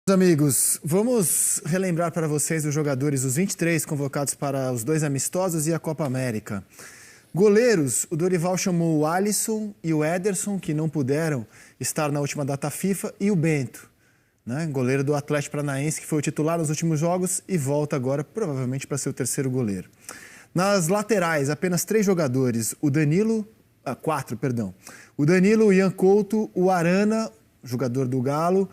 Amigos, vamos relembrar para vocês os jogadores, os 23 convocados para os 2 amistosos e a Copa América. Goleiros, o Dorival chamou o Alisson e o Ederson, que não puderam estar na última data FIFA, e o Bento, né? Goleiro do Atlético Paranaense, que foi o titular nos últimos jogos e volta agora, provavelmente, para ser o terceiro goleiro. Nas laterais, apenas 3 jogadores, o Danilo, 4, perdão. O Danilo, o Ian Couto, o Arana, jogador do Galo,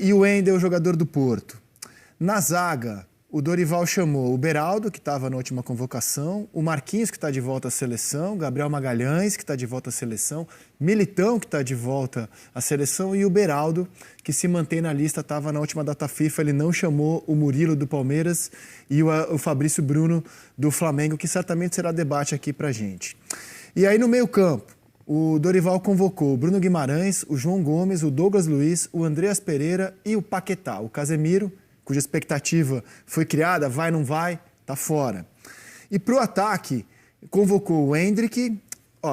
e o Wendel, jogador do Porto. Na zaga, o Dorival chamou o Beraldo, que estava na última convocação, o Marquinhos, que está de volta à seleção, Gabriel Magalhães, que está de volta à seleção, Militão, que está de volta à seleção, e o Beraldo, que se mantém na lista, estava na última data FIFA, ele não chamou o Murilo do Palmeiras e o Fabrício Bruno do Flamengo, que certamente será debate aqui para a gente. E aí no meio-campo, o Dorival convocou o Bruno Guimarães, o João Gomes, o Douglas Luiz, o Andreas Pereira e o Paquetá. O Casemiro, cuja expectativa foi criada, vai, não vai, tá fora. E para o ataque, convocou o Endrick,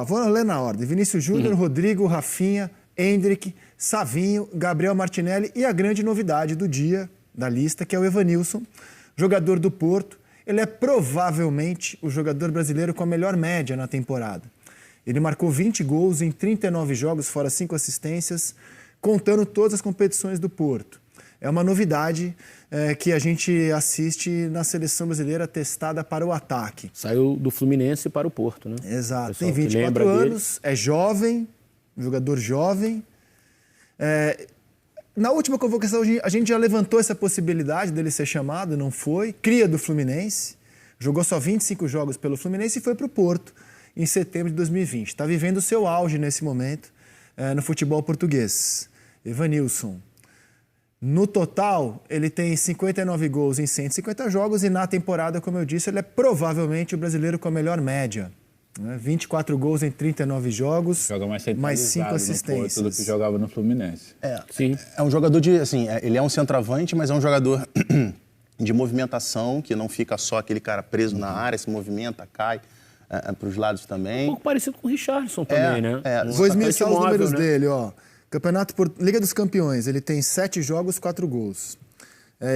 vou ler na ordem, Vinícius Júnior, Rodrigo, Rafinha, Endrick, Savinho, Gabriel Martinelli e a grande novidade do dia, da lista, que é o Evanilson, jogador do Porto. Ele é provavelmente o jogador brasileiro com a melhor média na temporada. Ele marcou 20 gols em 39 jogos, fora 5 assistências, contando todas as competições do Porto. É uma novidade que a gente assiste na seleção brasileira testada para o ataque. Saiu do Fluminense para o Porto, né? Exato, tem 24 anos, é jovem, um jogador jovem. Na última convocação a gente já levantou essa possibilidade dele ser chamado, não foi. Cria do Fluminense, jogou só 25 jogos pelo Fluminense e foi para o Porto em setembro de 2020. Está vivendo o seu auge nesse momento no futebol português. Evanilson. No total, ele tem 59 gols em 150 jogos e na temporada, como eu disse, ele é provavelmente o brasileiro com a melhor média. 24 gols em 39 jogos, joga mais 5 assistências. No Porto do que jogava no Fluminense. Sim. É um jogador de, assim, ele é um centroavante, mas é um jogador de movimentação, que não fica só aquele cara preso na área, se movimenta, cai para os lados também. Um pouco parecido com o Richarlison também, né? Vou esmiuçar os números dele, Liga dos Campeões, ele tem 7 jogos, 4 gols.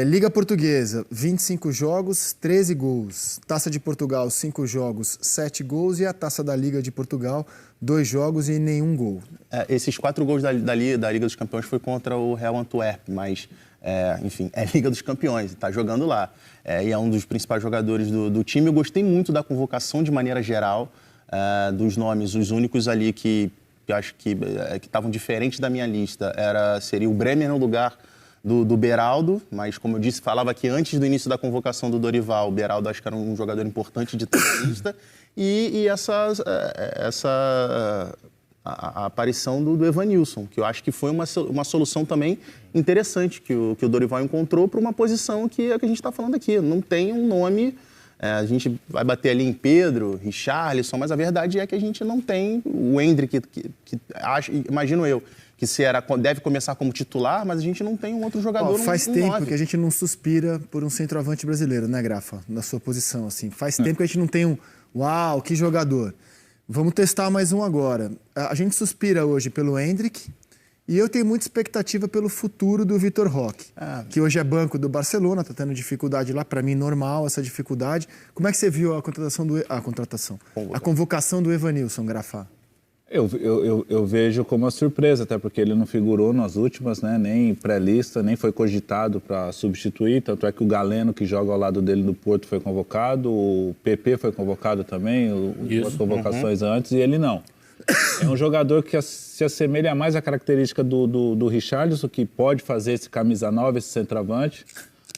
Liga Portuguesa, 25 jogos, 13 gols. Taça de Portugal, 5 jogos, 7 gols. E a Taça da Liga de Portugal, 2 jogos e nenhum gol. Esses 4 gols da Liga dos Campeões foi contra o Real Antwerp, mas, enfim, é Liga dos Campeões, está jogando lá. E é um dos principais jogadores do time. Eu gostei muito da convocação de maneira geral, dos nomes. Os únicos ali que eu acho que estavam diferentes da minha lista seria o Bremer no lugar do Beraldo, mas como eu disse, falava que antes do início da convocação do Dorival, o Beraldo acho que era um jogador importante de ter na lista, e a aparição do Evanilson, que eu acho que foi uma solução também interessante que o Dorival encontrou para uma posição que é o que a gente está falando aqui. Não tem um nome, a gente vai bater ali em Pedro, Richarlison, mas a verdade é que a gente não tem o Endrick, que imagino eu, que deve começar como titular, mas a gente não tem um outro jogador. Faz tempo que a gente não suspira por um centroavante brasileiro, né, Grafa? Na sua posição, assim. Faz tempo que a gente não tem uau, que jogador. Vamos testar mais um agora. A gente suspira hoje pelo Endrick e eu tenho muita expectativa pelo futuro do Vitor Roque, que hoje é banco do Barcelona, está tendo dificuldade lá, para mim normal essa dificuldade. Como é que você viu a convocação do Evanilson, Grafa? Eu vejo como uma surpresa, até porque ele não figurou nas últimas, né? Nem pré-lista, nem foi cogitado para substituir. Tanto é que o Galeno, que joga ao lado dele do Porto, foi convocado, o PP foi convocado também, duas convocações antes, e ele não. É um jogador que se assemelha mais à característica do Richarlison, que pode fazer esse camisa 9, esse centroavante.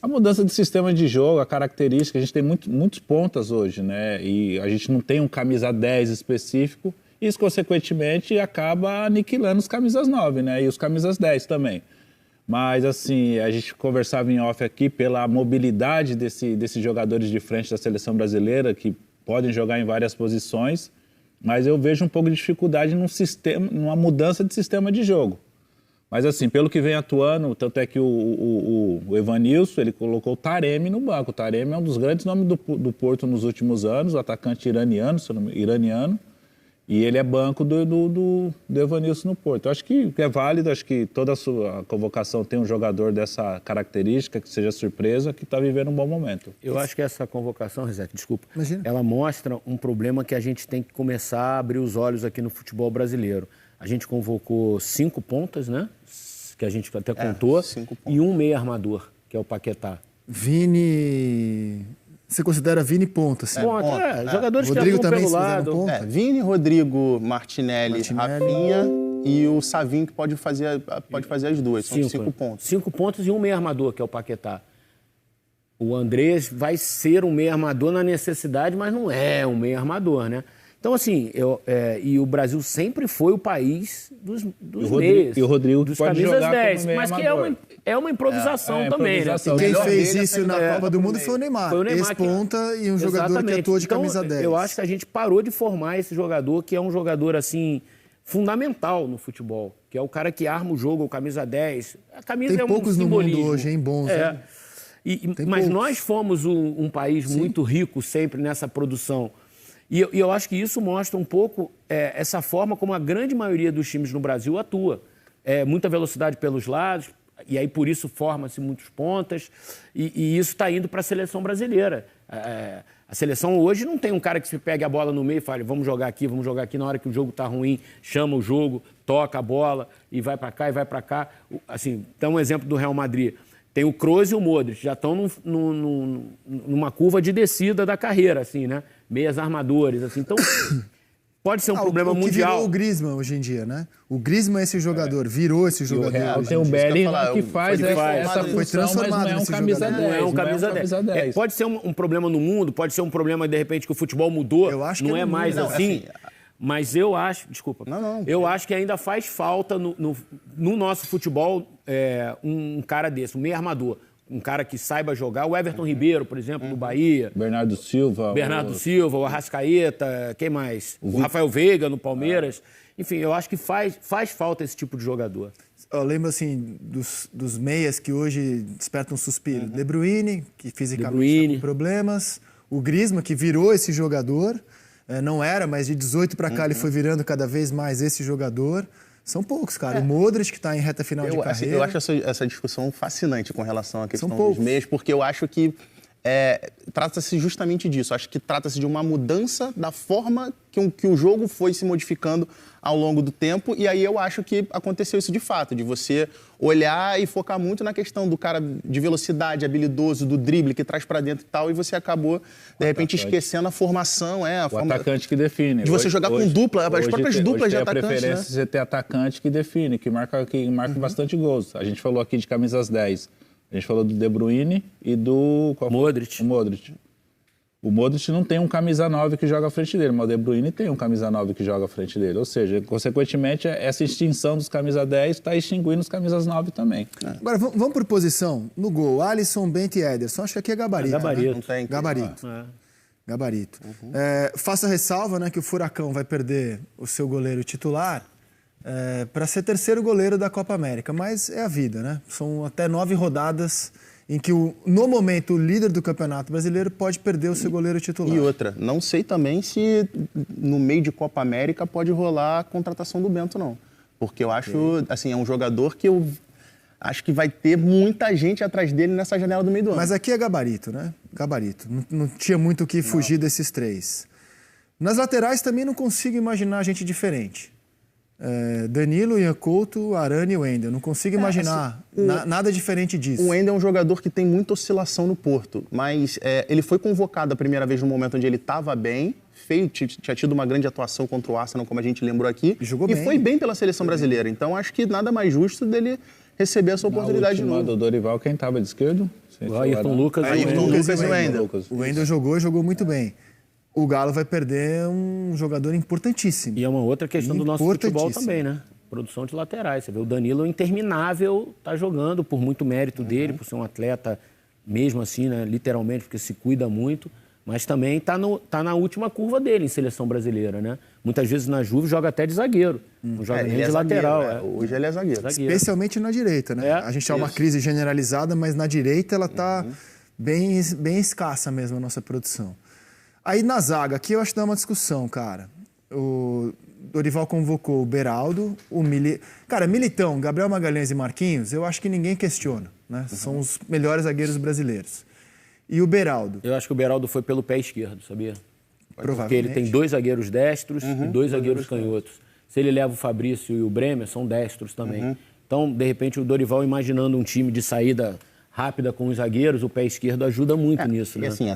A mudança de sistema de jogo, a característica, a gente tem muitos pontas hoje, né? E a gente não tem um camisa 10 específico. Isso, consequentemente, acaba aniquilando os camisas 9, né? E os camisas 10 também. Mas, assim, a gente conversava em off aqui pela mobilidade desses jogadores de frente da seleção brasileira, que podem jogar em várias posições, mas eu vejo um pouco de dificuldade numa mudança de sistema de jogo. Mas, assim, pelo que vem atuando, tanto é que o Evanilson, ele colocou o Taremi no banco. O Taremi é um dos grandes nomes do Porto nos últimos anos, o atacante iraniano. E ele é banco do Evanilson no Porto. Eu acho que é válido, acho que toda a sua convocação tem um jogador dessa característica, que seja surpresa, que está vivendo um bom momento. Eu acho que essa convocação, Rezete, desculpa, Imagina. ela mostra um problema que a gente tem que começar a abrir os olhos aqui no futebol brasileiro. A gente convocou 5 pontas, né? Que a gente até contou, 5 pontos. e um meia armador, que é o Paquetá. Vini... Você considera Vini ponta, assim? Ponta, jogadores Rodrigo que atuam também pelo se considera lado. ponta? Vini, Rodrigo, Martinelli, Rafinha e o Savinho, que pode fazer as duas. São 5 pontos. 5 pontos e um meia armador, que é o Paquetá. O Andrés vai ser um meia armador na necessidade, mas não é um meia armador, né? Então, assim, e o Brasil sempre foi o país dos meias. E o Rodrigo dos pode camisas jogar 10, como meia mas que armador. é uma improvisação também, improvisação. né? Quem melhor fez dele é isso sair na da Copa do Mundo foi o Neymar. Foi o Neymar Ex-ponta e um jogador que Exatamente. atuou de Então, camisa 10. Eu acho que a gente parou de formar esse jogador, que é um jogador, assim, fundamental no futebol, que é o cara que arma o jogo, o camisa 10. A camisa Tem é um poucos no simbolismo. mundo hoje, hein, bons, né? Mas poucos. nós fomos um país muito rico sempre nessa produção. E eu acho que isso mostra um pouco essa forma como a grande maioria dos times no Brasil atua. Muita velocidade pelos lados, e aí por isso forma-se muitos pontas, e isso está indo para a seleção brasileira. A seleção hoje não tem um cara que se pegue a bola no meio e fale, vamos jogar aqui, na hora que o jogo está ruim, chama o jogo, toca a bola e vai para cá e vai para cá. Assim, dá um exemplo do Real Madrid. Tem o Kroos e o Modric, já estão numa curva de descida da carreira, assim, né? Meias armadores, assim. Então, pode ser um problema o que mundial. virou o Griezmann hoje em dia, né? O Griezmann é esse jogador, virou esse jogador. Real hoje tem em o dia. Bellingham que faz essa Foi função, mas transformado não é um nesse camisa jogador. 10. Não é um camisa 10. Pode ser um problema no mundo, pode ser um problema, de repente, que o futebol mudou. Eu acho que não é é no mais mundo. assim. Mas eu acho... Desculpa. Não. Eu acho que ainda faz falta no nosso futebol um cara desse, um meio armador. Um cara que saiba jogar. O Everton Ribeiro, por exemplo, do Bahia. Bernardo Silva, o Arrascaeta, quem mais? O Rafael Veiga, no Palmeiras. Enfim, eu acho que faz falta esse tipo de jogador. Eu lembro, assim, dos meias que hoje despertam um suspiro. De Bruyne, que fisicamente está com problemas. O Griezmann, que virou esse jogador. Não era, mas de 18 para cá ele foi virando cada vez mais esse jogador. São poucos, cara. O Modric, que está em reta final de carreira. Eu acho essa discussão fascinante com relação à questão dos meias, porque eu acho que trata-se justamente disso. Acho que trata-se de uma mudança da forma que o jogo foi se modificando ao longo do tempo, e aí eu acho que aconteceu isso de fato, de você olhar e focar muito na questão do cara de velocidade, habilidoso, do drible que traz pra dentro e tal, e você acabou, de repente, esquecendo a formação. Atacante que define. De você jogar com dupla, as próprias duplas de atacantes, atacantes, a preferência de ter atacante que define, que marca bastante gols. A gente falou aqui de camisas 10. A gente falou do De Bruyne e do... Modric. O Modric. O Modric não tem um camisa 9 que joga à frente dele, mas o De Bruyne tem um camisa 9 que joga à frente dele. Ou seja, consequentemente, essa extinção dos camisa 10 está extinguindo os camisas 9 também. Agora, vamos por posição. No gol, Alisson, Bento e Ederson. Acho que aqui é gabarito. Gabarito. Né? Não tem. Gabarito. Gabarito. Faça ressalva, né, que o Furacão vai perder o seu goleiro titular para ser terceiro goleiro da Copa América. Mas é a vida, né? São até 9 rodadas em que, no momento, o líder do Campeonato Brasileiro pode perder o seu goleiro titular. E outra, não sei também se no meio de Copa América pode rolar a contratação do Bento, não. Porque eu acho, assim, é um jogador que eu acho que vai ter muita gente atrás dele nessa janela do meio do ano. Mas aqui é gabarito, né? Gabarito. Não tinha muito o que fugir desses 3. Nas laterais também não consigo imaginar gente diferente. Danilo, Ian Couto, Arana e Wendel. Não consigo imaginar nada diferente disso. O Wendel é um jogador que tem muita oscilação no Porto, mas ele foi convocado a primeira vez no momento onde ele estava bem, tinha tido uma grande atuação contra o Arsenal, como a gente lembrou aqui, e foi bem pela seleção brasileira. Então, acho que nada mais justo dele receber essa oportunidade de novo. Do Dorival, quem estava de esquerdo? O Ayrton Lucas e o Wendel. O Wendel jogou muito bem. O Galo vai perder um jogador importantíssimo. E é uma outra questão do nosso futebol também, né? Produção de laterais. Você vê, o Danilo é interminável, tá jogando por muito mérito dele, por ser um atleta mesmo assim, né? Literalmente, porque se cuida muito, mas também tá na última curva dele em seleção brasileira, né? Muitas vezes na Juve joga até de zagueiro, não joga nem de lateral. Hoje ele é zagueiro. Especialmente na direita, né? A gente tem uma crise generalizada, mas na direita ela tá bem escassa mesmo a nossa produção. Aí na zaga, aqui eu acho que dá uma discussão, cara. o Dorival convocou o Beraldo, Cara, Militão, Gabriel Magalhães e Marquinhos, eu acho que ninguém questiona, né? São os melhores zagueiros brasileiros. E o Beraldo? Eu acho que o Beraldo foi pelo pé esquerdo, sabia? Provavelmente. Porque ele tem 2 zagueiros destros e 2 zagueiros canhotos. Se ele leva o Fabrício e o Bremer, são destros também. Então, de repente, o Dorival imaginando um time de saída rápida com os zagueiros, o pé esquerdo ajuda muito nisso, E né? assim, a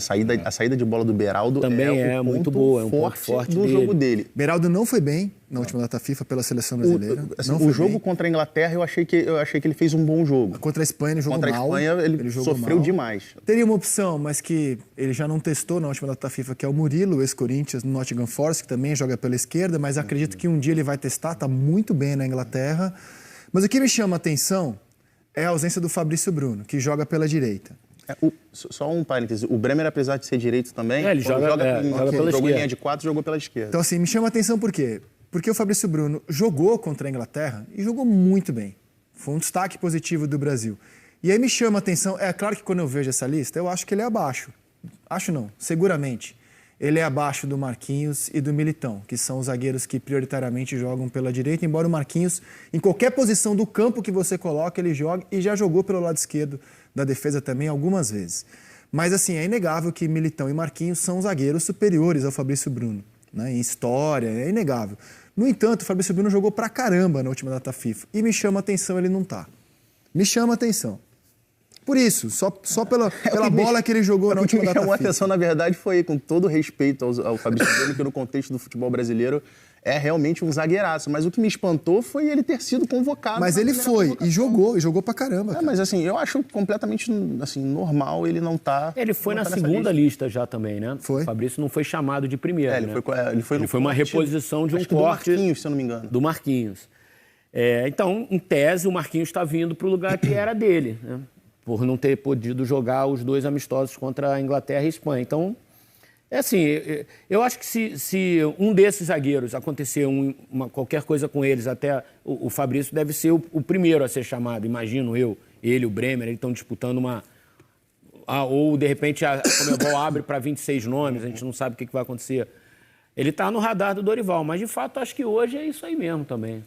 saída de bola do Beraldo também é o muito ponto boa, é um ponto forte forte do jogo dele. Beraldo não foi bem na última data FIFA pela seleção brasileira. O jogo contra a Inglaterra, eu achei que ele fez um bom jogo. Contra a Espanha, ele jogou Contra mal. a Espanha, ele jogou sofreu mal. demais. Teria uma opção, mas que ele já não testou na última data FIFA, que é o Murilo, ex-Corinthians, no Nottingham Forest, que também joga pela esquerda, mas acredito que um dia ele vai testar, está muito bem na Inglaterra. Mas o que me chama a atenção é a ausência do Fabrício Bruno, que joga pela direita. Só um parêntese, o Bremer, apesar de ser direito também, ele joga pela jogou esquerda. em linha de 4, jogou pela esquerda. Então, assim, me chama a atenção por quê? Porque o Fabrício Bruno jogou contra a Inglaterra e jogou muito bem. Foi um destaque positivo do Brasil. E aí me chama a atenção, é claro que quando eu vejo essa lista, eu acho que ele é abaixo. Acho não, seguramente. Ele é abaixo do Marquinhos e do Militão, que são os zagueiros que prioritariamente jogam pela direita, embora o Marquinhos, em qualquer posição do campo que você coloca, ele joga e já jogou pelo lado esquerdo da defesa também algumas vezes. Mas, assim, é inegável que Militão e Marquinhos são zagueiros superiores ao Fabrício Bruno, né? Em história, é inegável. No entanto, o Fabrício Bruno jogou pra caramba na última data FIFA e me chama a atenção ele não tá. Me chama a atenção. Por isso, só pela bola que ele jogou na última data FIFA. O que me chamou a atenção, na verdade, foi, com todo respeito ao Fabrício Bruno, que no contexto do futebol brasileiro é realmente um zagueiraço. Mas o que me espantou foi ele ter sido convocado. Mas ele foi e jogou pra caramba. Mas assim, eu acho completamente assim, normal ele não tá... Ele foi na segunda lista já também, né? Foi. O Fabrício não foi chamado de primeiro, né? Ele foi uma reposição de um corte... do Marquinhos, se eu não me engano. Do Marquinhos. Então, em tese, o Marquinhos está vindo para o lugar que era dele, né? Por não ter podido jogar os 2 amistosos contra a Inglaterra e a Espanha. Então, eu acho que se um desses zagueiros acontecer qualquer coisa com eles, até o Fabrício deve ser o primeiro a ser chamado, imagino eu. Ele, o Bremer, eles estão disputando ou, de repente, a Conmebol abre para 26 nomes, a gente não sabe o que vai acontecer. Ele está no radar do Dorival, mas, de fato, acho que hoje é isso aí mesmo também.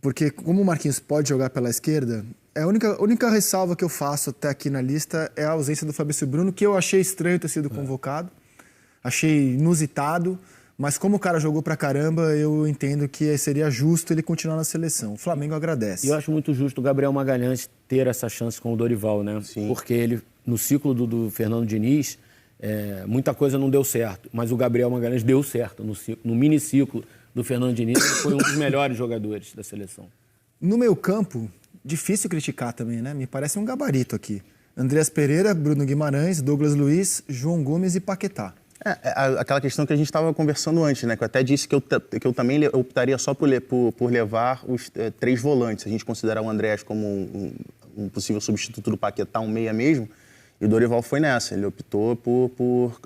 Porque como o Marquinhos pode jogar pela esquerda... A única ressalva que eu faço até aqui na lista é a ausência do Fabrício Bruno, que eu achei estranho ter sido convocado, achei inusitado, mas como o cara jogou pra caramba, eu entendo que seria justo ele continuar na seleção. O Flamengo agradece. E eu acho muito justo o Gabriel Magalhães ter essa chance com o Dorival, né? Sim. Porque ele, no ciclo do Fernando Diniz, muita coisa não deu certo, mas o Gabriel Magalhães deu certo no miniciclo do Fernando Diniz, ele foi um dos melhores jogadores da seleção. No meio campo... Difícil criticar também, né? Me parece um gabarito aqui. Andreas Pereira, Bruno Guimarães, Douglas Luiz, João Gomes e Paquetá. Aquela questão que a gente estava conversando antes, né? Que eu até disse que eu também optaria só por levar os 3 volantes. A gente considerar o Andreas como um possível substituto do Paquetá, um meia mesmo. E o Dorival foi nessa. Ele optou por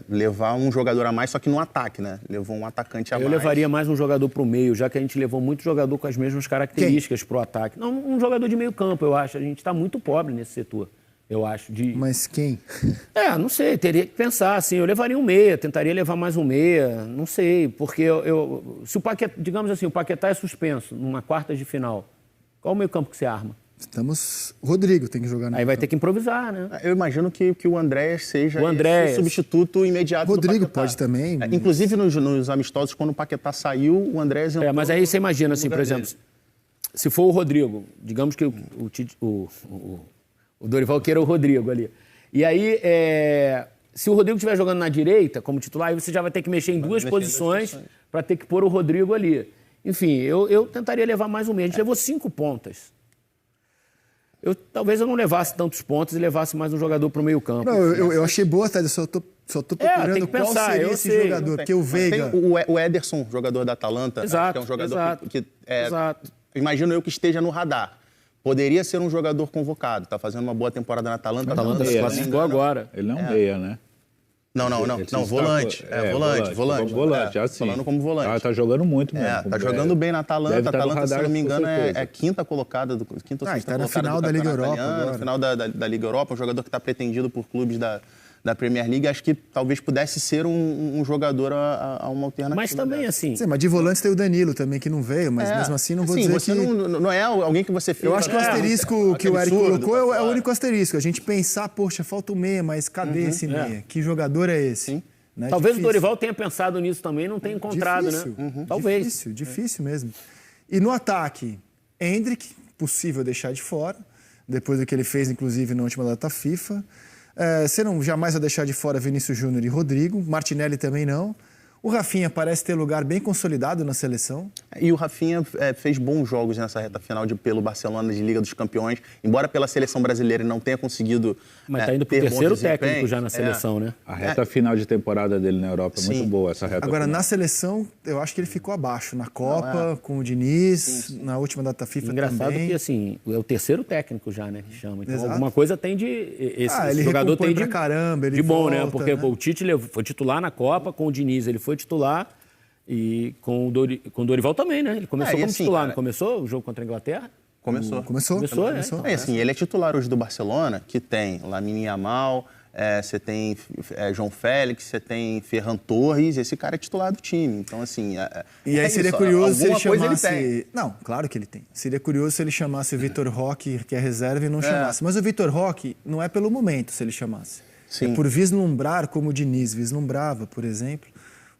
levar um jogador a mais, só que no ataque, né? Levou um atacante a mais. Eu levaria mais um jogador para o meio, já que a gente levou muito jogador com as mesmas características para o ataque. Não, um jogador de meio campo, eu acho. A gente está muito pobre nesse setor, eu acho. Mas quem? Não sei. Teria que pensar, assim. Eu levaria um meia, tentaria levar mais um meia. Não sei, porque se o Paquetá, digamos assim, o Paquetá é suspenso numa quartas de final, qual o meio campo que você arma? O Rodrigo tem que jogar. Aí vai ter que improvisar, né? Eu imagino que o Andréas seja o substituto imediato Rodrigo do Paquetá. pode também. Inclusive nos amistosos, quando o Paquetá saiu, o Andréas entrou. Mas aí você imagina, assim, por exemplo, se for o Rodrigo, digamos que o Dorival queira o Rodrigo ali. E aí, se o Rodrigo estiver jogando na direita, como titular, aí você já vai ter que mexer em 2 posições para ter que pôr o Rodrigo ali. Enfim, eu tentaria levar mais um meia. A gente levou 5 pontas. Talvez eu não levasse tantos pontos e levasse mais um jogador para o meio campo. Não, eu achei boa, Tade, só tô procurando qual seria esse jogador, porque o Veiga... Tem o Ederson, jogador da Atalanta, que é um jogador que imagino eu que esteja no radar. Poderia ser um jogador convocado, está fazendo uma boa temporada na Atalanta. A Atalanta se classificou agora. Ele não é um meia, né? Não, volante. Volante, assim. Falando como volante. Tá jogando muito mesmo. Tá jogando bem na Atalanta. A Atalanta, se eu não me engano, é quinta colocada. Quinta ou sexta tá na final da Liga Europa agora. Na final da Liga Europa, um jogador que está pretendido por clubes da da Premier League, acho que talvez pudesse ser um jogador a uma alternativa. Mas também, assim... Sim, mas de volante tem o Danilo também, que não veio, mas mesmo assim não vou dizer você que... não é alguém que você fica... Eu acho que o asterisco que o Eric colocou é o único asterisco. asterisco. A gente pensar, poxa, falta o meia, mas cadê esse meia? Que jogador é esse? Sim. Né? Talvez Difícil. o Dorival tenha pensado nisso também e não tenha encontrado, Difícil. né? Talvez. Difícil mesmo. E no ataque, Endrick, possível deixar de fora, depois do que ele fez, inclusive, na última data FIFA. Você não jamais vai deixar de fora Vinícius Júnior e Rodrigo, Martinelli também não. O Rafinha parece ter lugar bem consolidado na seleção. E o Rafinha fez bons jogos nessa reta final pelo Barcelona de Liga dos Campeões, embora pela seleção brasileira ele não tenha conseguido Mas está indo para o terceiro técnico já na seleção, né? A reta final de temporada dele na Europa é muito boa, essa reta Agora, final. na seleção, eu acho que ele ficou abaixo. Na Copa, com o Diniz, na última data FIFA Engraçado também. que, assim, é o terceiro técnico já, né, que chama. Então, Exato. alguma coisa tem de... Esse ele jogador tem pra caramba, ele de bom, volta, né? Porque né? o Tite foi titular na Copa, com o Diniz ele foi titular e com o Dorival também, né? Ele começou como titular, não começou o jogo contra a Inglaterra? Começou. Começou. Assim, ele é titular hoje do Barcelona, que tem Lamine Yamal, você tem João Félix, você tem Ferran Torres, esse cara é titular do time. Então, assim... E aí seria curioso se ele chamasse... Ele tem. Não, claro que ele tem. Seria curioso se ele chamasse o Vitor Roque, que é reserva, e não chamasse. Mas o Vitor Roque não é pelo momento se ele chamasse. Sim. É por vislumbrar, como o Diniz vislumbrava, por exemplo,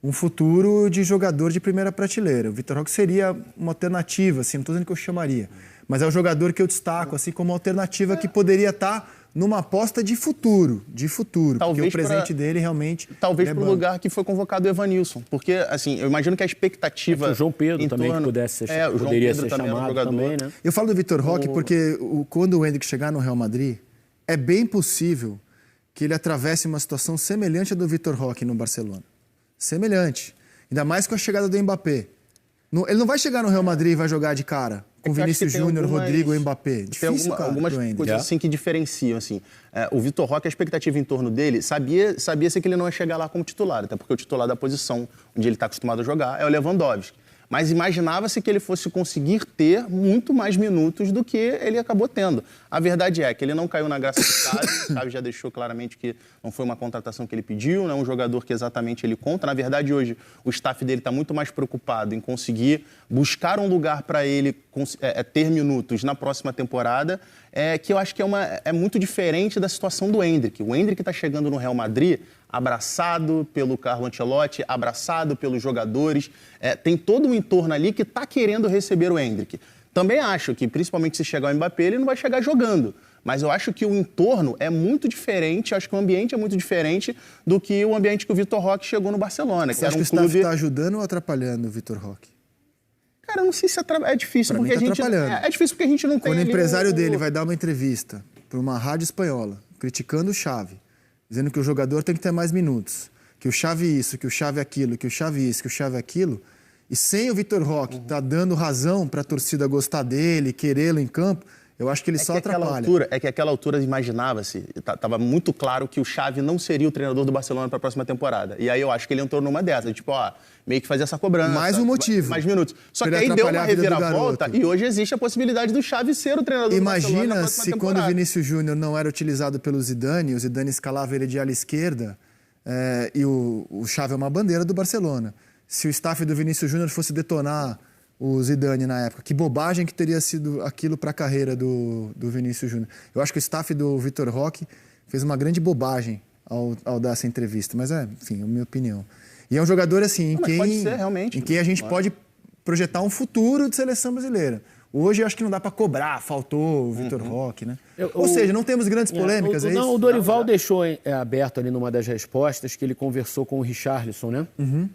um futuro de jogador de primeira prateleira. O Vitor Roque seria uma alternativa, assim, não estou dizendo que eu chamaria, mas é o jogador que eu destaco assim como alternativa que poderia estar numa aposta de futuro, Talvez porque o presente dele realmente... Talvez para o lugar que foi convocado o Evanilson, porque, assim, eu imagino que a expectativa... O João Pedro também que pudesse ser, poderia ser chamado também, né? Eu falo do Vitor Roque porque quando o Endrick chegar no Real Madrid, é bem possível que ele atravesse uma situação semelhante à do Vitor Roque no Barcelona. Semelhante. Ainda mais com a chegada do Mbappé. Ele não vai chegar no Real Madrid e vai jogar de cara com Vinícius Júnior, Rodrigo e Mbappé. Difícil, tem algumas coisas assim que diferenciam. Assim. O Vitor Roque, a expectativa em torno dele, sabia-se que ele não ia chegar lá como titular, até porque o titular da posição onde ele está acostumado a jogar é o Lewandowski. Mas imaginava-se que ele fosse conseguir ter muito mais minutos do que ele acabou tendo. A verdade é que ele não caiu na graça do Xavi. O Xavi já deixou claramente que não foi uma contratação que ele pediu, não é um jogador que exatamente ele conta. Na verdade, hoje, o staff dele está muito mais preocupado em conseguir buscar um lugar para ele ter minutos na próxima temporada, que eu acho que é muito diferente da situação do Endrick. O Endrick está chegando no Real Madrid abraçado pelo Carlo Ancelotti, abraçado pelos jogadores. Tem todo um entorno ali que está querendo receber o Endrick. Também acho que, principalmente se chegar o Mbappé, ele não vai chegar jogando. Mas eu acho que o entorno é muito diferente, acho que o ambiente é muito diferente do que o ambiente que o Vitor Roque chegou no Barcelona. Você acha que o staff está ajudando ou atrapalhando o Vitor Roque? Cara, eu não sei se é difícil, porque a gente... É difícil porque a gente não tem... Quando o empresário dele vai dar uma entrevista para uma rádio espanhola, criticando o Xavi, dizendo que o jogador tem que ter mais minutos, que o Xavi isso, que o Xavi aquilo, que o Xavi isso, que o Xavi aquilo, e sem o Vitor Roque tá dando razão para a torcida gostar dele, querê-lo em campo, eu acho que ele só atrapalha. Àquela altura imaginava-se, estava muito claro que o Xavi não seria o treinador do Barcelona para a próxima temporada. E aí eu acho que ele entrou numa dessas, tipo, meio que fazer essa cobrança. Mais um motivo. Mais minutos. Só que aí deu uma reviravolta e hoje existe a possibilidade do Xavi ser o treinador do Barcelona na próxima Imagina se temporada. quando o Vinícius Júnior não era utilizado pelo Zidane, o Zidane escalava ele de ala esquerda e o Xavi é uma bandeira do Barcelona. Se o staff do Vinícius Júnior fosse detonar o Zidane na época, que bobagem que teria sido aquilo para a carreira do Vinícius Júnior. Eu acho que o staff do Vitor Roque fez uma grande bobagem ao dar essa entrevista, mas enfim, é a minha opinião. E é um jogador assim, em quem a gente pode projetar um futuro de seleção brasileira. Hoje eu acho que não dá para cobrar, faltou o Vitor Roque, né? Ou seja, não temos grandes polêmicas, é isso? Não, o Dorival deixou aberto ali numa das respostas que ele conversou com o Richarlison, né?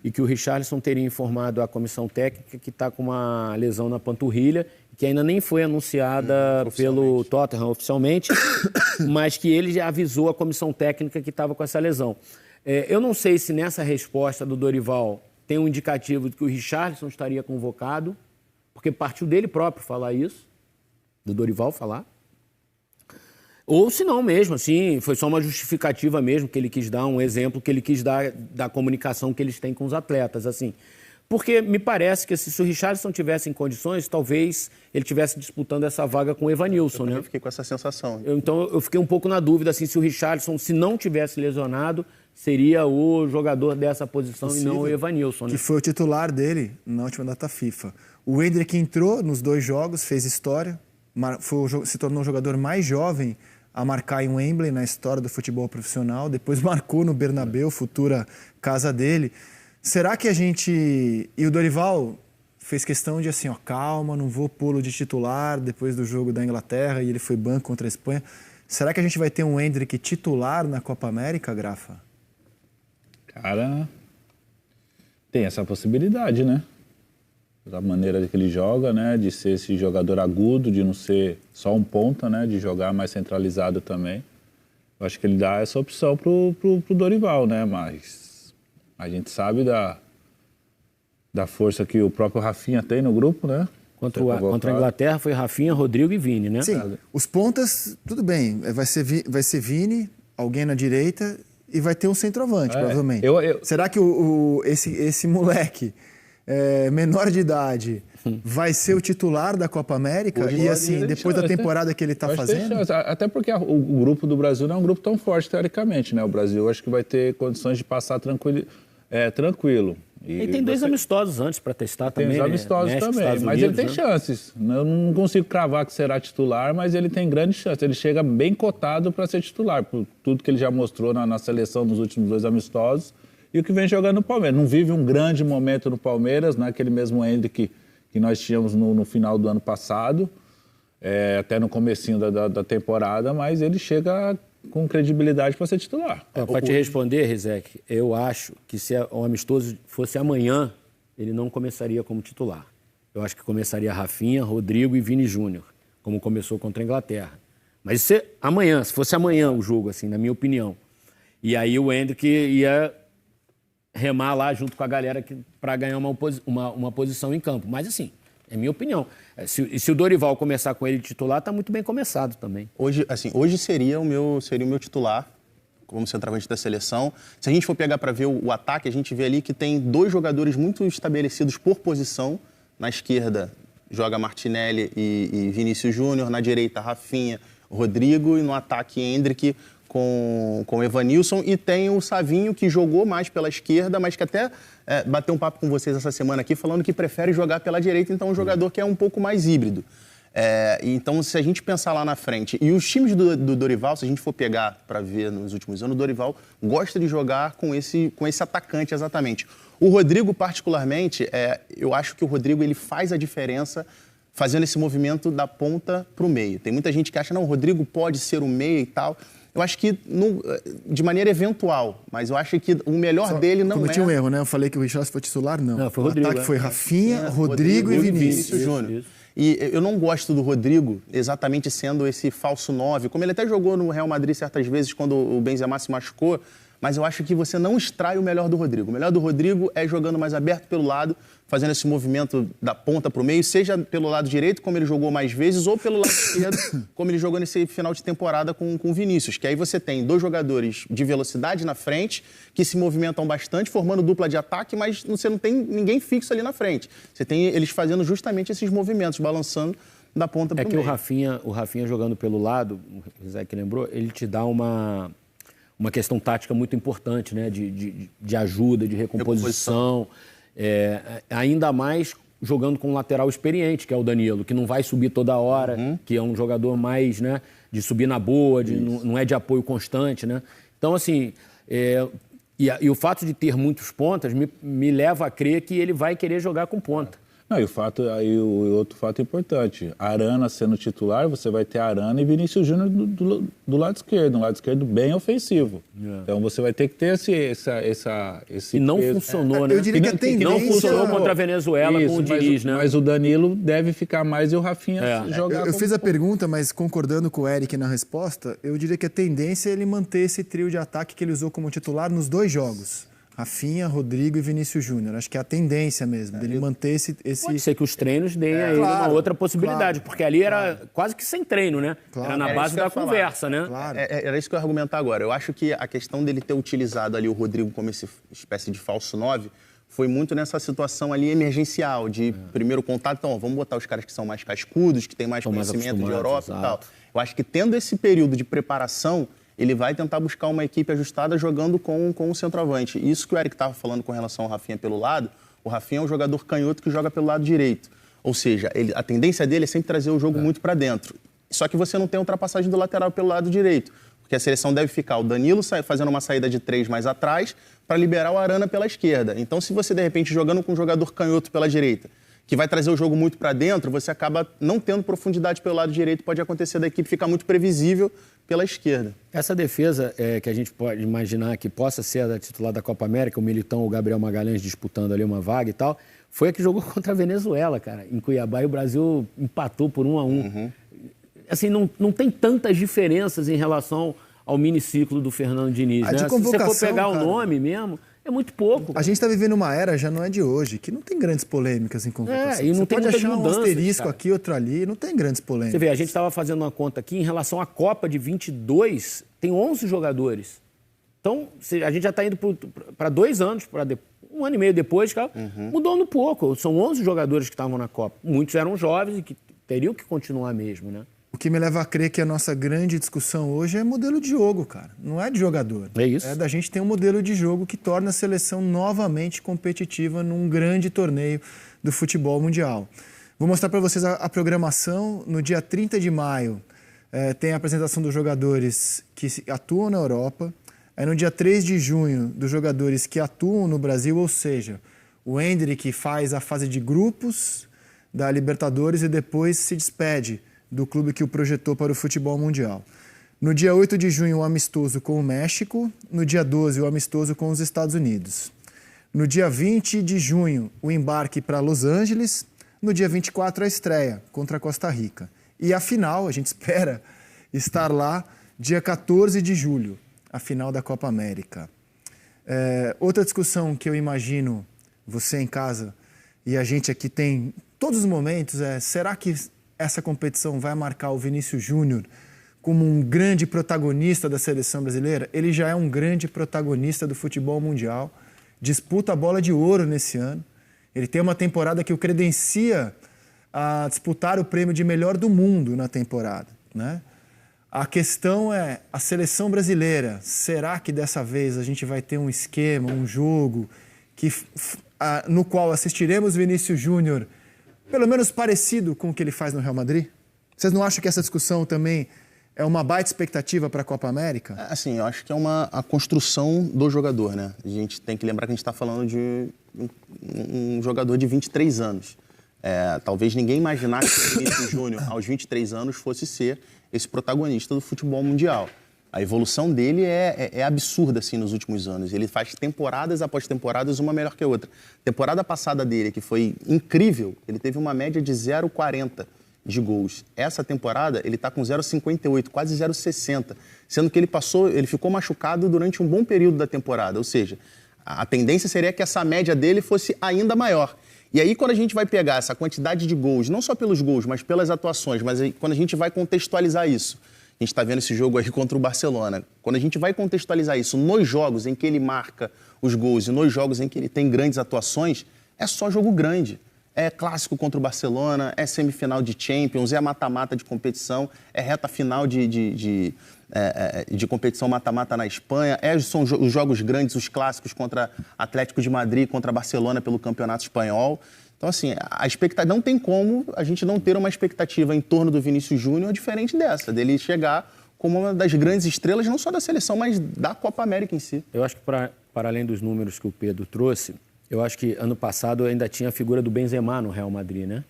E que o Richarlison teria informado a comissão técnica que está com uma lesão na panturrilha, que ainda nem foi anunciada pelo Tottenham oficialmente, mas que ele já avisou a comissão técnica que estava com essa lesão. Eu não sei se nessa resposta do Dorival tem um indicativo de que o Richarlison estaria convocado, porque partiu dele próprio falar isso, do Dorival falar. Ou se não mesmo, assim, foi só uma justificativa mesmo que ele quis dar, um exemplo que ele quis dar da comunicação que eles têm com os atletas, assim. Porque me parece que se o Richarlison tivesse em condições, talvez ele estivesse disputando essa vaga com o Evanilson, né? Eu fiquei com essa sensação. Então eu fiquei um pouco na dúvida, assim, se o Richarlison, se não tivesse lesionado, seria o jogador dessa posição possível, e não o Evanilson, né? Que foi o titular dele na última data FIFA. O Endrick entrou nos 2 jogos, fez história, se tornou o jogador mais jovem a marcar em Wembley na história do futebol profissional, depois marcou no Bernabéu, futura casa dele. Será que a gente... E o Dorival fez questão de assim, ó, calma, não vou pô-lo de titular depois do jogo da Inglaterra, e ele foi banco contra a Espanha. Será que a gente vai ter um Endrick titular na Copa América, Grafa? Cara, tem essa possibilidade, né? Da maneira que ele joga, né? De ser esse jogador agudo, de não ser só um ponta, né? De jogar mais centralizado também. Eu acho que ele dá essa opção pro Dorival, né? Mas a gente sabe da força que o próprio Rafinha tem no grupo, né? Contra a Inglaterra foi Rafinha, Rodrigo e Vini, né? Sim, os pontas, tudo bem, vai ser Vini, alguém na direita e vai ter um centroavante, provavelmente. Será que esse moleque menor de idade vai ser o titular da Copa América? Hoje e assim, depois da temporada que ele está fazendo? Até porque o grupo do Brasil não é um grupo tão forte, teoricamente, né? O Brasil acho que vai ter condições de passar tranquilo. E tem 2 amistosos antes para testar também. Tem os amistosos México, também, Estados mas Unidos, ele tem chances. Eu não consigo cravar que será titular, mas ele tem grande chance. Ele chega bem cotado para ser titular, por tudo que ele já mostrou na seleção nos últimos 2 amistosos e o que vem jogando no Palmeiras. Não vive um grande momento no Palmeiras, não é aquele mesmo Endrick que nós tínhamos no final do ano passado, até no comecinho da temporada, mas ele chega com credibilidade para ser titular. Para te responder, Rizek, eu acho que se o amistoso fosse amanhã, ele não começaria como titular. Eu acho que começaria Rafinha, Rodrigo e Vini Júnior, como começou contra a Inglaterra. Mas isso amanhã, se fosse amanhã o jogo, assim, na minha opinião. E aí o Endrick ia remar lá junto com a galera para ganhar uma posição em campo. Mas assim, é minha opinião. Se o Dorival começar com ele titular, está muito bem começado também. Hoje seria o meu titular como centroavante da seleção. Se a gente for pegar para ver o ataque, a gente vê ali que tem 2 jogadores muito estabelecidos por posição. Na esquerda joga Martinelli e Vinícius Júnior, na direita Rafinha, Rodrigo, e no ataque Endrick com o Evanilson, e tem o Savinho, que jogou mais pela esquerda, mas que até bateu um papo com vocês essa semana aqui, falando que prefere jogar pela direita, então é um jogador que é um pouco mais híbrido. Então, se a gente pensar lá na frente, e os times do Dorival, se a gente for pegar para ver nos últimos anos, o Dorival gosta de jogar com esse atacante exatamente. O Rodrigo, particularmente, eu acho que o Rodrigo ele faz a diferença fazendo esse movimento da ponta para o meio. Tem muita gente que acha, não, o Rodrigo pode ser o meio e tal. Eu acho que de maneira eventual, mas eu acho que o melhor dele não cometi um erro, né? Eu falei que o Richarlison foi titular, não. Não, foi o Rodrigo. O ataque foi Rafinha, Rodrigo e Vinícius Júnior. E eu não gosto do Rodrigo exatamente sendo esse falso 9, como ele até jogou no Real Madrid certas vezes quando o Benzema se machucou, mas eu acho que você não extrai o melhor do Rodrigo. O melhor do Rodrigo é jogando mais aberto pelo lado, fazendo esse movimento da ponta para o meio, seja pelo lado direito, como ele jogou mais vezes, ou pelo lado esquerdo, como ele jogou nesse final de temporada com o Vinícius. Que aí você tem 2 jogadores de velocidade na frente, que se movimentam bastante, formando dupla de ataque, mas você não tem ninguém fixo ali na frente. Você tem eles fazendo justamente esses movimentos, balançando da ponta para o meio. É que o Rafinha jogando pelo lado, o Zé que lembrou, ele te dá uma questão tática muito importante, né? De ajuda, de recomposição. Ainda mais jogando com um lateral experiente, que é o Danilo, que não vai subir toda hora, que é um jogador mais, né, de subir na boa, não é de apoio constante, né? Então, assim, e o fato de ter muitos pontas me leva a crer que ele vai querer jogar com ponta. Não, e o outro fato importante, Arana sendo titular, você vai ter Arana e Vinícius Júnior do lado esquerdo, um lado esquerdo bem ofensivo. Então você vai ter que ter esse e não peso. Funcionou, né? Eu diria que a tendência... Não funcionou contra a Venezuela com o Diniz, né? Mas o Danilo deve ficar mais e o Rafinha jogar. Eu fiz a pergunta, mas concordando com o Eric na resposta, eu diria que a tendência é ele manter esse trio de ataque que ele usou como titular nos 2 jogos. Rafinha, Rodrigo e Vinícius Júnior. Acho que é a tendência mesmo, dele manter esse... Pode ser que os treinos deem a ele uma outra possibilidade, porque ali era quase que sem treino, né? Era na base da conversa, né? Claro. Era isso que eu ia argumentar agora. Eu acho que a questão dele ter utilizado ali o Rodrigo como essa espécie de falso 9 foi muito nessa situação ali emergencial, de primeiro contato. Então, vamos botar os caras que são mais cascudos, que têm mais conhecimento de Europa e tal. Eu acho que tendo esse período de preparação, ele vai tentar buscar uma equipe ajustada jogando com o centroavante. Isso que o Eric estava falando com relação ao Rafinha pelo lado, o Rafinha é um jogador canhoto que joga pelo lado direito. Ou seja, a tendência dele é sempre trazer o jogo muito para dentro. Só que você não tem ultrapassagem do lateral pelo lado direito. Porque a seleção deve ficar o Danilo fazendo uma saída de 3 mais atrás para liberar o Arana pela esquerda. Então, se você, de repente, jogando com um jogador canhoto pela direita, que vai trazer o jogo muito para dentro, você acaba não tendo profundidade pelo lado direito, pode acontecer da equipe ficar muito previsível pela esquerda. Essa defesa que a gente pode imaginar que possa ser a da titular da Copa América, o Militão, o Gabriel Magalhães disputando ali uma vaga e tal, foi a que jogou contra a Venezuela, cara, em Cuiabá, e o Brasil empatou por 1-1. Assim, não tem tantas diferenças em relação ao miniciclo do Fernando Diniz, né? Se você for pegar o nome mesmo, é muito pouco. A gente está vivendo uma era, já não é de hoje, que não tem grandes polêmicas em convocação. E não tem pode achar mudanças, um asterisco cara. aqui, outro ali, não tem grandes polêmicas. Você vê, a gente estava fazendo uma conta aqui, em relação à Copa de 22, tem 11 jogadores. Então, a gente já está indo para 2 anos, para um ano e meio depois, cara, mudando pouco. São 11 jogadores que estavam na Copa. Muitos eram jovens e que teriam que continuar mesmo, né? O que me leva a crer que a nossa grande discussão hoje é modelo de jogo, cara. Não é de jogador. É isso. É da gente ter um modelo de jogo que torna a seleção novamente competitiva num grande torneio do futebol mundial. Vou mostrar para vocês a programação. No dia 30 de maio tem a apresentação dos jogadores que atuam na Europa. Aí no dia 3 de junho, dos jogadores que atuam no Brasil, ou seja, o Endrick faz a fase de grupos da Libertadores e depois se despede do clube que o projetou para o futebol mundial. No dia 8 de junho, o amistoso com o México. No dia 12, o amistoso com os Estados Unidos. No dia 20 de junho, o embarque para Los Angeles. No dia 24, a estreia contra a Costa Rica. E a final, a gente espera estar lá, dia 14 de julho, a final da Copa América. Outra discussão que eu imagino você em casa e a gente aqui tem todos os momentos será que essa competição vai marcar o Vinícius Júnior como um grande protagonista da seleção brasileira? Ele já é um grande protagonista do futebol mundial, disputa a bola de ouro nesse ano. Ele tem uma temporada que o credencia a disputar o prêmio de melhor do mundo na temporada, né? A questão é, a seleção brasileira, será que dessa vez a gente vai ter um esquema, um jogo no qual assistiremos Vinícius Júnior pelo menos parecido com o que ele faz no Real Madrid? Vocês não acham que essa discussão também é uma baita expectativa para a Copa América? Assim, eu acho que é a construção do jogador, né? A gente tem que lembrar que a gente está falando de um jogador de 23 anos. Talvez ninguém imaginasse que o Vinícius Júnior, aos 23 anos, fosse ser esse protagonista do futebol mundial. A evolução dele é absurda, assim, nos últimos anos. Ele faz temporadas após temporadas, uma melhor que a outra. Temporada passada dele, que foi incrível, ele teve uma média de 0,40 de gols. Essa temporada, ele está com 0,58, quase 0,60. Sendo que ele ficou machucado durante um bom período da temporada. Ou seja, a tendência seria que essa média dele fosse ainda maior. E aí, quando a gente vai pegar essa quantidade de gols, não só pelos gols, mas pelas atuações, mas aí, quando a gente vai contextualizar isso, a gente está vendo esse jogo aí contra o Barcelona. Quando a gente vai contextualizar isso nos jogos em que ele marca os gols e nos jogos em que ele tem grandes atuações, é só jogo grande. É clássico contra o Barcelona, é semifinal de Champions, é mata-mata de competição, é reta final de competição mata-mata na Espanha, são os jogos grandes, os clássicos contra Atlético de Madrid, contra Barcelona pelo Campeonato Espanhol. Então, assim, não tem como a gente não ter uma expectativa em torno do Vinícius Júnior diferente dessa, dele chegar como uma das grandes estrelas, não só da seleção, mas da Copa América em si. Eu acho que, para além dos números que o Pedro trouxe, eu acho que ano passado ainda tinha a figura do Benzema no Real Madrid, né?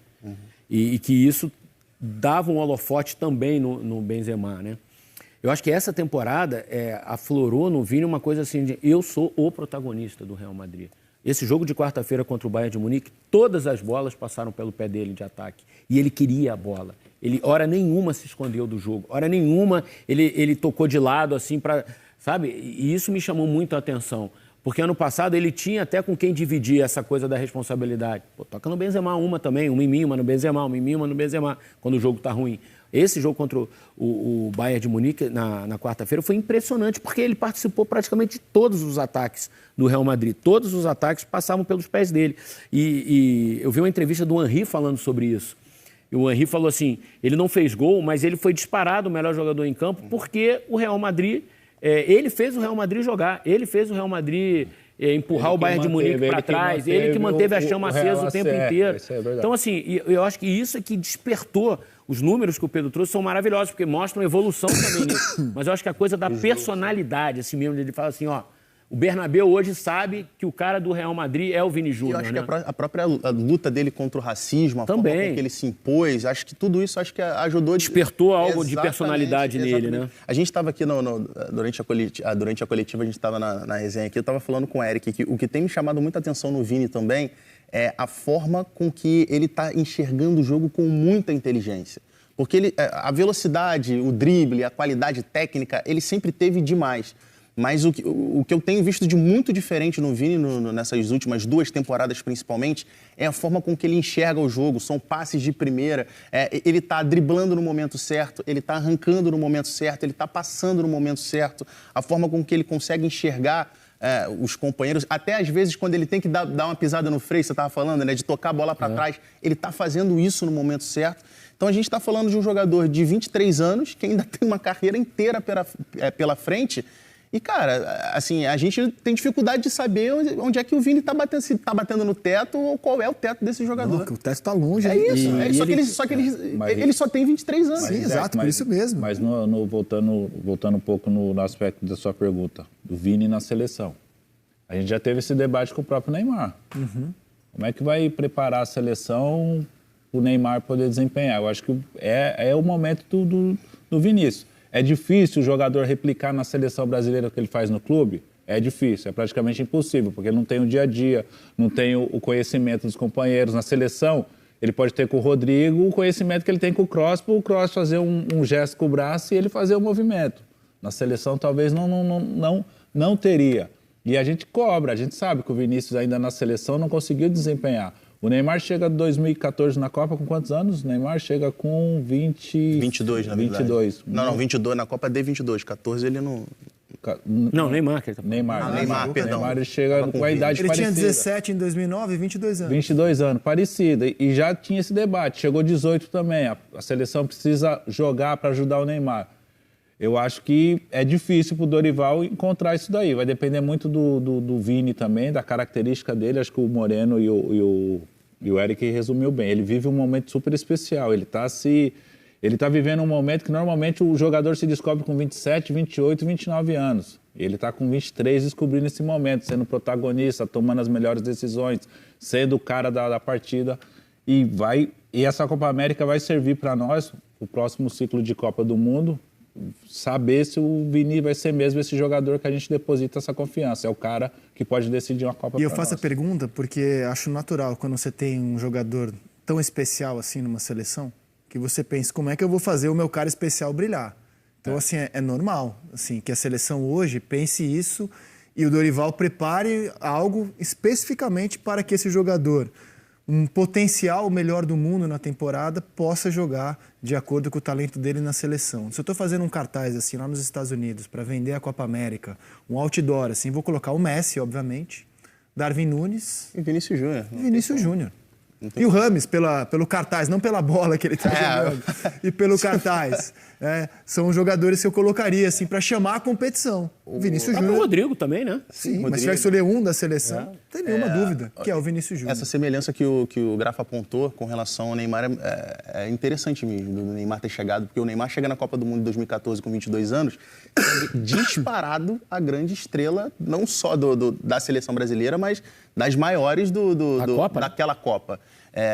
E que isso dava um holofote também no Benzema, né? Eu acho que essa temporada aflorou no Vini uma coisa assim de eu sou o protagonista do Real Madrid. Esse jogo de quarta-feira contra o Bayern de Munique, todas as bolas passaram pelo pé dele de ataque. E ele queria a bola. Ele, hora nenhuma, se escondeu do jogo. Hora nenhuma, ele tocou de lado, assim, para... Sabe? E isso me chamou muito a atenção. Porque ano passado ele tinha até com quem dividir essa coisa da responsabilidade. Pô, toca no Benzema uma também, uma em mim, uma no Benzema, uma em mim, uma no Benzema, quando o jogo tá ruim. Esse jogo contra o Bayern de Munique na quarta-feira foi impressionante, porque ele participou praticamente de todos os ataques do Real Madrid. Todos os ataques passavam pelos pés dele. E eu vi uma entrevista do Henry falando sobre isso. E o Henry falou assim, ele não fez gol, mas ele foi disparado o melhor jogador em campo, porque o Real Madrid, ele fez o Real Madrid jogar, ele fez o Real Madrid empurrar o Bayern de Munique para trás, ele que manteve a chama acesa o tempo inteiro. Então, assim, eu acho que isso é que despertou. Os números que o Pedro trouxe são maravilhosos, porque mostram evolução também nisso. Mas eu acho que a coisa da personalidade, assim mesmo, ele fala assim, ó, o Bernabéu hoje sabe que o cara do Real Madrid é o Vini Júnior. Eu acho que a própria luta dele contra o racismo, a forma com que ele se impôs, acho que tudo isso acho que ajudou... Despertou algo de personalidade nele, né? A gente estava aqui durante a coletiva, a gente estava na resenha aqui, eu estava falando com o Eric que o que tem me chamado muita atenção no Vini também é a forma com que ele está enxergando o jogo com muita inteligência. Porque a velocidade, o drible, a qualidade técnica, ele sempre teve demais. Mas o que eu tenho visto de muito diferente no Vini, nessas últimas 2 temporadas principalmente, é a forma com que ele enxerga o jogo. São passes de primeira, ele está driblando no momento certo, ele está arrancando no momento certo, ele está passando no momento certo. A forma com que ele consegue enxergar os companheiros, até às vezes quando ele tem que dar uma pisada no freio, você estava falando, né, de tocar a bola para trás, ele está fazendo isso no momento certo. Então a gente está falando de um jogador de 23 anos que ainda tem uma carreira inteira pela frente. E, cara, assim, a gente tem dificuldade de saber onde é que o Vini está batendo, se está batendo no teto ou qual é o teto desse jogador. Não, o teto está longe. É isso, só que ele só tem 23 anos. Sim, exato, por isso mesmo. Mas voltando um pouco no aspecto da sua pergunta, do Vini na seleção. A gente já teve esse debate com o próprio Neymar. Uhum. Como é que vai preparar a seleção o Neymar poder desempenhar? Eu acho que é o momento do Vinícius. É difícil o jogador replicar na seleção brasileira o que ele faz no clube? É difícil, é praticamente impossível, porque ele não tem o dia a dia, não tem o conhecimento dos companheiros. Na seleção, ele pode ter com o Rodrigo o conhecimento que ele tem com o Kroos, para o Kroos fazer um gesto com o braço e ele fazer o movimento. Na seleção, talvez não teria. E a gente cobra, a gente sabe que o Vinícius ainda na seleção não conseguiu desempenhar. O Neymar chega em 2014 na Copa com quantos anos? O Neymar chega com 22, na verdade. 22. Não, 22. Na Copa de 22. 14 ele não... Não, Neymar. Neymar, perdão. Neymar ele chega com a idade parecida. Ele tinha 17 em 2009 e 22 anos. 22 anos, parecida. E já tinha esse debate. Chegou 18 também. A seleção precisa jogar para ajudar o Neymar. Eu acho que é difícil para o Dorival encontrar isso daí. Vai depender muito do Vini também, da característica dele. Acho que o Moreno e o Eric resumiu bem. Ele vive um momento super especial. Ele está vivendo um momento que normalmente o jogador se descobre com 27, 28, 29 anos. Ele está com 23 descobrindo esse momento, sendo protagonista, tomando as melhores decisões, sendo o cara da partida. E essa Copa América vai servir para nós, o próximo ciclo de Copa do Mundo, saber se o Vini vai ser mesmo esse jogador que a gente deposita essa confiança. É o cara que pode decidir uma Copa. E eu faço a pergunta porque acho natural, quando você tem um jogador tão especial assim numa seleção, que você pensa, como é que eu vou fazer o meu cara especial brilhar? Então, assim, é normal assim, que a seleção hoje pense isso e o Dorival prepare algo especificamente para que esse jogador, um potencial melhor do mundo na temporada, possa jogar de acordo com o talento dele na seleção. Se eu estou fazendo um cartaz assim lá nos Estados Unidos para vender a Copa América, um outdoor assim, vou colocar o Messi, obviamente, Darwin Núñez e Vinícius Júnior. Vinícius Júnior. E o Rames, pelo cartaz, não pela bola que ele está jogando, e pelo cartaz. São jogadores que eu colocaria assim, para chamar a competição. O Vinícius Júnior. O Rodrigo também, né? Sim, Rodrigo. Mas se tiver que escolher um da seleção, não tem nenhuma dúvida, que é o Vinícius Júnior. Essa semelhança que o Grafa apontou com relação ao Neymar é interessante mesmo, do Neymar ter chegado, porque o Neymar chega na Copa do Mundo de 2014 com 22 anos, disparado a grande estrela, não só da seleção brasileira, mas das maiores daquela Copa.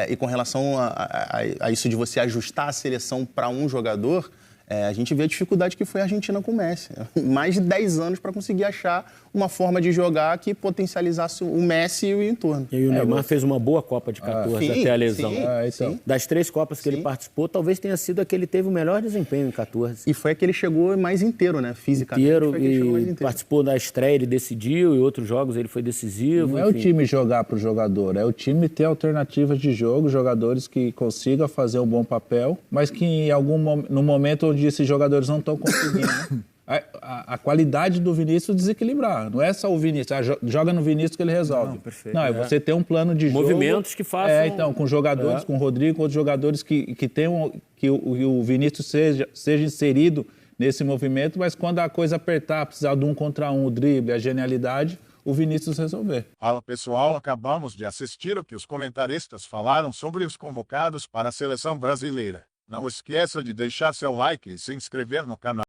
E com relação a isso de você ajustar a seleção para um jogador, a gente vê a dificuldade que foi a Argentina com o Messi. Mais de 10 anos para conseguir achar uma forma de jogar que potencializasse o Messi e o entorno. E o Neymar fez uma boa Copa de 14 até a lesão. Sim. Das 3 Copas que ele participou, talvez tenha sido a que ele teve o melhor desempenho em 14. E foi a que ele chegou mais inteiro, né? Fisicamente. E participou da estreia, ele decidiu, e outros jogos ele foi decisivo. Não é o time jogar para o jogador, é o time ter alternativas de jogo, jogadores que consigam fazer um bom papel, mas que no momento onde esses jogadores não estão conseguindo, né? A qualidade do Vinícius desequilibrar. Não é só o Vinícius, joga no Vinícius que ele resolve. Não, perfeito. Não, é você ter um plano de jogo. Movimentos que façam... Então, com jogadores, com o Rodrigo, com outros jogadores que tenham, que o Vinícius seja inserido nesse movimento, mas quando a coisa apertar, precisar de 1 contra 1, o drible, a genialidade, o Vinícius resolver. Fala pessoal, acabamos de assistir o que os comentaristas falaram sobre os convocados para a seleção brasileira. Não esqueça de deixar seu like e se inscrever no canal.